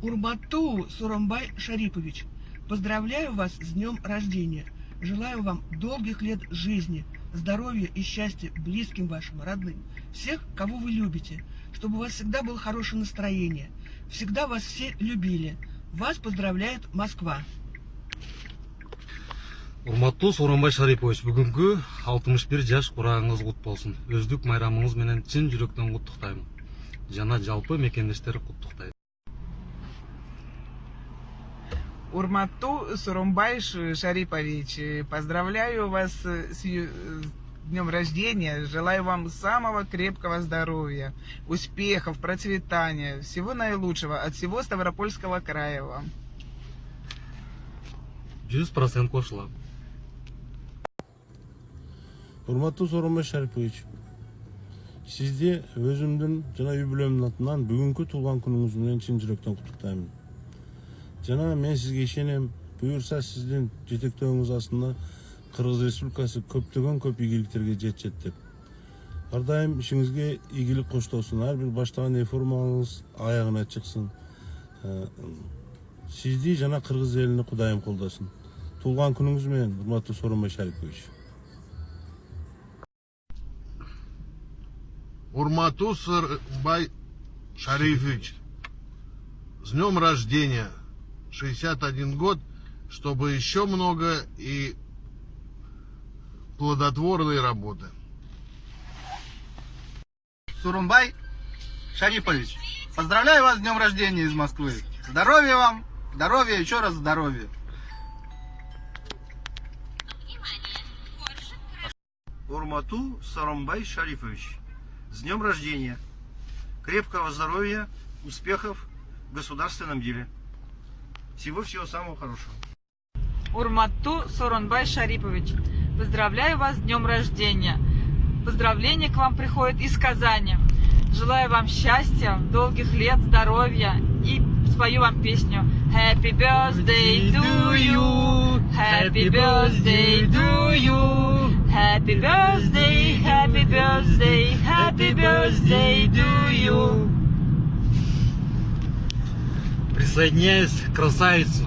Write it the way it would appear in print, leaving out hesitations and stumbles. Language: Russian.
Урмату Суромбай Шарипович, поздравляю вас с днем рождения. Желаю вам долгих лет жизни, здоровья и счастья близким вашим, родным, всех, кого вы любите, чтобы у вас всегда было хорошее настроение, всегда вас все любили. Вас поздравляет Москва. Урматтуу Сооронбай Шарипович, бүгүнкү 61 жаш курагыңыз кут болсун. Өздүк майрамыңыз менен чын жүрөктөн куттуктайм. Жана жалпы мекендештер куттуктайт. Урмату Суромбай Шарипович, поздравляю вас с днем рождения. Желаю вам самого крепкого здоровья, успехов, процветания, всего наилучшего от всего Ставропольского края вам. 100% кошулам. Урматтуу Сооронбай Шарипович, сизди өзүмдүн жана үй бүлөмдүн атынан бүгүнкү туулган күнүңүз менен чын жүрөктөн куттуктайм. Жана мен сизге ишенем, буюрса сиздин жетектөөңүз астында Кыргыз Республикасы көптөгөн көп ийгиликтерге жетет деп. Ар дайым ишиңизге ийгилик коштолсун, ар бир баштаган реформаңыз аягына чыксын. Сизди жана Кыргыз элини Кудайым колдосын. Туулган күнүңүз менен, урматтуу Сооронбай Шарипович. Урмату Сооронбай Шарипович, с днем рождения, 61 год, чтобы еще много и плодотворной работы. Сооронбай Шарипович, поздравляю вас с днем рождения из Москвы. Здоровья вам, здоровья, еще раз здоровья. Урмату Сооронбай Шарипович, с днем рождения, крепкого здоровья, успехов в государственном деле. Всего-всего самого хорошего. Урмату Сооронбай Шарипович, поздравляю вас с днем рождения. Поздравления к вам приходят из Казани. Желаю вам счастья, долгих лет, здоровья и спою вам песню Happy birthday to you, happy birthday to you, happy birthday, happy birthday, happy birthday to you. Присоединяюсь к красавицу